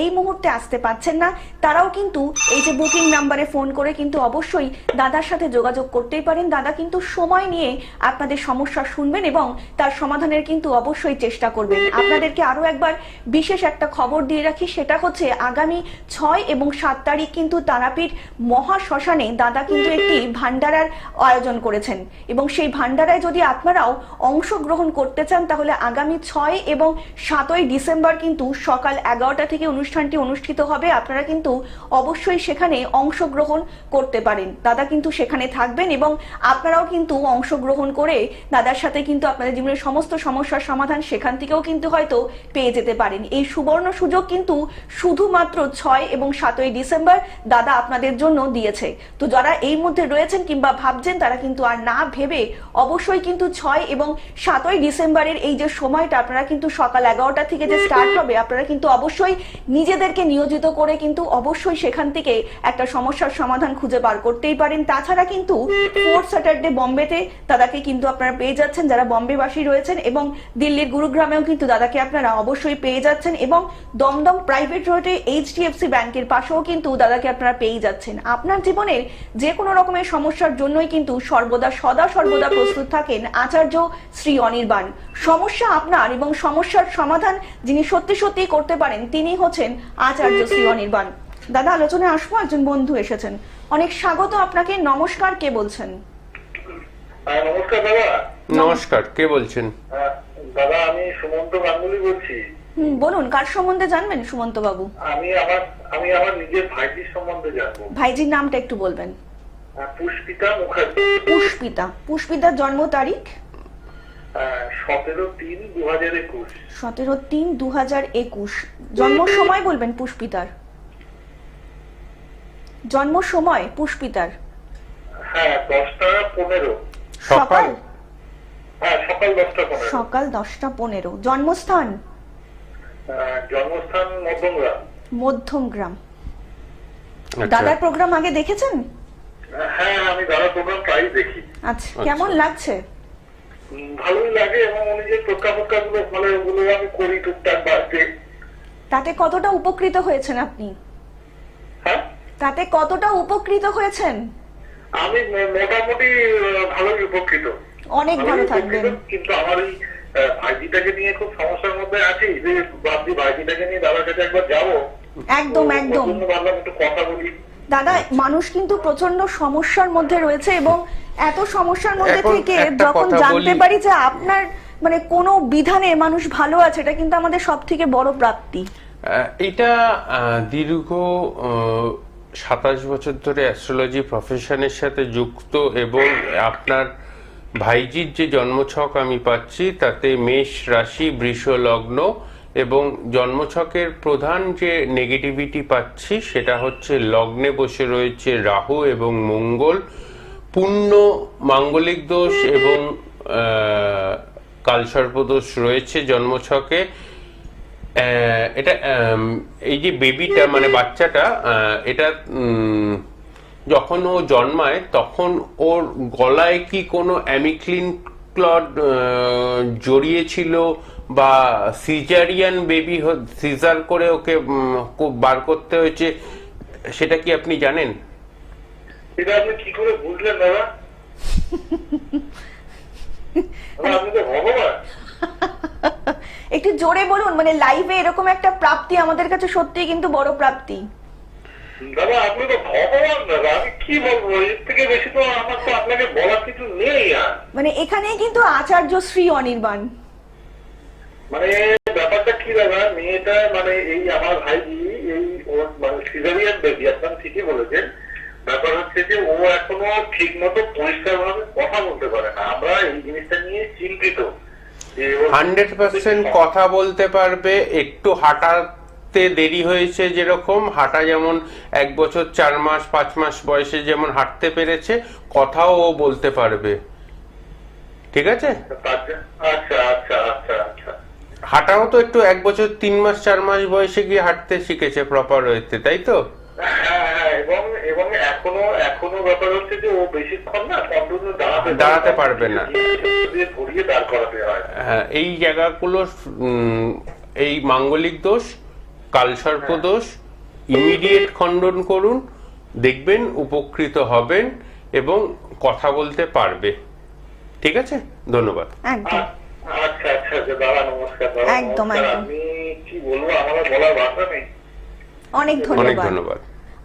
এই মুহূর্তে আসতে পারছেন না, তারাও কিন্তু এই যে বুকিং নাম্বারে ফোন করে কিন্তু অবশ্যই দাদার সাথে যোগাযোগ করতেই পারেন। দাদা কিন্তু সময় নিয়ে আপনাদের সমস্যা শুনবেন এবং তার সমাধানের কিন্তু অবশ্যই চেষ্টা করবেন। আপনাদেরকে আরো একবার বিশেষ একটা খবর দিয়ে রাখি, সেটা হচ্ছে আগামী 6 এবং 7 তারিখ কিন্তু তারাপীঠ মহাশ্মশানে দাদা কিন্তু একটি ভান্ডারার আয়োজন করেছেন এবং সেই ভান্ডারায় যদি আপনারাও অংশগ্রহণ করতে চান তাহলে আগামী 6 এবং 7ই ডিসেম্বর কিন্তু সকাল 11টা থেকে অনুষ্ঠানটি অনুষ্ঠিত হবে। আপনারা কিন্তু অবশ্যই সেখানে অংশগ্রহণ করতে পারেন। দাদা কিন্তু সেখানে থাকবেন এবং আপনারাও কিন্তু অংশগ্রহণ করে দাদার সাথে কিন্তু আপনাদের জীবনের সমস্ত সমস্যার সমাধান সেখান থেকেও কিন্তু হয়তো পেয়ে যেতে পারেন। এই সুবর্ণ সুযোগ কিন্তু শুধুমাত্র 6 এবং 7ই ডিসেম্বর দাদা আপনাদের জন্য দিয়েছে। তো যারা এই মধ্যে রয়েছেন কিংবা ভাবছেন তারা কিন্তু আর না ভেবে অবশ্যই কিন্তু 6 এবং 7ই ডিসেম্বরের এই যে সময়টা আপনারা কিন্তু সকাল 11টা থেকে যে স্টার্ট হবে, আপনারা কিন্তু অবশ্যই নিজেদেরকে নিয়োজিত করে কিন্তু অবশ্যই সেখান থেকে একটা সমস্যার সমাধান খুঁজে বার করতেই পারেন। তাছাড়া কিন্তু 4 স্যাটারডে বম্বেতে দাদাকে কিন্তু আপনারা পেয়ে যাচ্ছেন যারা বম্বেবাসী রয়েছেন, এবং দিল্লির গুরুগ্রামেও কিন্তু দাদাকে আপনারা অবশ্যই পেয়ে যাচ্ছেন, এবং দমদম প্রাইভেট রোডে এইচডিএফসি ব্যাংকের পাশেও কিন্তু দাদাকে আপনারা পেয়ে যাচ্ছেন। আপনার জীবনের যে কোনো রকমের সমস্যার জন্যই কিন্তু সর্বদা সর্বদা প্রস্তুত থাকেন আচার্য শ্রী অনির্বাণ। সমস্যা আপনার এবং সমস্যার সমাধান যিনি সত্যি সত্যি করতে পারেন তিনি হচ্ছেন আচার্য শ্রী অনির্বাণ। দাদা আলোচনায় আসবো, একজন বন্ধু এসেছেন। অনেক স্বাগত আপনাকে। নমস্কার, কে বলছেন? নমস্কার দাদা। নমস্কার, কে বলছেন? দাদা আমি সুমন্ত গাঙ্গুলি বলছি। বলুন, কার সম্বন্ধে জানবেন সুমন্ত বাবু? আমি আমার নিজের ভাইজির সম্বন্ধে জানবো। ভাইজির নামটা একটু বলবেন। পুষ্পিতা মুখার্জি। পুষ্পিতার জন্ম তারিখ 17/3/2021। 17/3/2021। জন্ম সময় বলবেন পুষ্পিতার? জন্ম সময় পুষ্পিতার? হ্যাঁ, 10টা 15। সকাল? হ্যাঁ, সকাল 10টা 15। সকাল 10টা 15। জন্মস্থান? জন্মস্থান মধ্যমগ্রাম। মধ্যমগ্রাম। আচ্ছা। দাদার প্রোগ্রাম আগে দেখেছেন? হ্যাঁ, আমি দাদার প্রোগ্রাম প্রায় দেখি। আচ্ছা, কেমন লাগছে? ভালোই লাগে, এবং উনি যে টোটকা গুলো বলে ওগুলো আমি করি টুকটাক বাড়তে। তাতে কতটা উপকৃত হয়েছেন আপনি? হ্যাঁ, তাতে কতটা উপকৃত হয়েছেন? আমি মোটামুটি ভালোই উপকৃত। অনেক ভালো থাকবেন। কিন্তু আমার এই ভাইজিটাকে নিয়ে খুব সমস্যার মধ্যে আছি, যে ভাবছি ভাইজিটাকে নিয়ে দাদার কাছে একবার যাবো। একদম। ভাবলাম একটু কথা বলি। দাদা, মানুষ কিন্তু প্রচন্ড সমস্যার মধ্যে রয়েছে, এবং এত সমস্যার মধ্যে এখন থেকে একটা যখন কথা জানতে বলি। পারি যে আপনার মানে কোনো বিধানে মানুষ ভালো আছে, এটা কিন্তু আমাদের সব থেকে বড় প্রাপ্তি। এটা দীর্ঘ 27 বছর ধরে অ্যাস্ট্রোলজি প্রফেশনের সাথে যুক্ত, এবং আপনার ভাইজির যে জন্মছক আমি পাচ্ছি তাতে মেষ রাশি, বৃষ লগ্ন, এবং জন্মছকের প্রধান যে নেগেটিভিটি পাচ্ছি সেটা হচ্ছে লগ্নে বসে রয়েছে রাহু এবং মঙ্গল, পূর্ণ মাঙ্গলিক দোষ এবং কালসর্পদোষ রয়েছে জন্মছকে। এটা এই যে বেবিটা মানে বাচ্চাটা, এটা যখন ও জন্মায় তখন ওর গলায় কি কোনো অ্যামিক্লিন ক্লড জড়িয়েছিল, বা সিজারিয়ান বেবি সিজার করে ওকে বার করতে হয়েছে, সেটা কি আপনি জানেন? এটা আপনি কি করে বুঝলেন দাদা? আপনি তো ভগবান। একটু জোরে বলুন, মানে লাইভে এরকম একটা প্রাপ্তি আমাদের কাছে সত্যি কিন্তু বড় প্রাপ্তি। দাদা আপনি তো ভগবান দাদা, আমি কি বলবো, এর থেকে বেশি তো আমার তো আপনাকে বলার কিছু নেই। আর মানে এখানেই কিন্তু আচার্য শ্রী অনির্বাণ। মানে ব্যাপারটা কি দাদা, মেয়েটা মানে এই আমার ভাইজি এই ওর মানে সিজারিয়ান বেবি, আপনার ঠিকই বলেছেন। ব্যাপার হচ্ছে যে ও এখনো ঠিক মতো পরিষ্কার ভাবে কথা বলতে পারে না। আমরা এই জিনিসটা নিয়ে চিন্তিত। 100% কথা বলতে পারবে, একটু হাঁটাতে দেরি হয়েছে, যেরকম হাঁটা যেমন 1 বছর 4 মাস 5 মাস বয়সে যেমন হাঁটতে পেরেছে, কথাও ও বলতে পারবে। ঠিক আছে? আচ্ছা আচ্ছা আচ্ছা আচ্ছা। হাঁটাও তো একটু 1 বছর 3 মাস 4 মাস বয়সে গিয়ে হাঁটতে শিখেছে প্রপার ওয়েতে, তাই তো? হ্যাঁ, এবং এখনো ব্যাপার হচ্ছে যে ও বেশিক্ষণ না কন্টিনিউ দাঁড়াতে পারবে না। ঘুরিয়ে দাঁড় করাতে হয়। হ্যাঁ, এই জায়গাগুলো এই মাঙ্গলিক দোষ কালসর্পদোষ ইমিডিয়েট খণ্ডন করুন, দেখবেন উপকৃত হবেন এবং কথা বলতে পারবে। ঠিক আছে, ধন্যবাদ। একদম আচ্ছা আচ্ছা আচ্ছা, দাদা নমস্কার। দাদা একদম, নমস্কার। একদম। আমি কি বলবো, আমার বলার ভাষা নেই। অনেক অনেক ধন্যবাদ। ধন্যবাদ।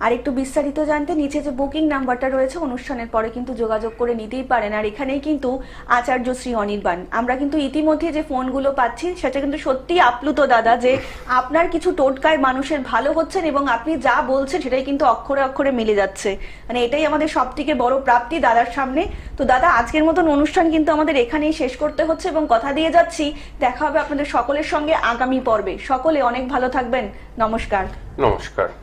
আর একটু বিস্তারিত জানতে নিচে যে বুকিং নাম্বারটা রয়েছে অনুষ্ঠানের পরে কিন্তু যোগাযোগ করে নিতেই পারেন। আর এখানেই কিন্তু আচার্য শ্রী অনির্বাণ, আমরা কিন্তু ইতিমধ্যে যে ফোনগুলো পাচ্ছি সেটা কিন্তু সত্যি আপ্লুত দাদা, যে আপনার কিছু টোটকায় মানুষের ভালো হচ্ছেন এবং আপনি যা বলছেন সেটাই কিন্তু অক্ষরে অক্ষরে মিলে যাচ্ছে। মানে এটাই আমাদের সব থেকে বড় প্রাপ্তি দাদার সামনে। তো দাদা, আজকের মতন অনুষ্ঠান কিন্তু আমাদের এখানেই শেষ করতে হচ্ছে এবং কথা দিয়ে যাচ্ছি দেখা হবে আপনাদের সকলের সঙ্গে আগামী পর্বে। সকলে অনেক ভালো থাকবেন। নমস্কার। নমস্কার।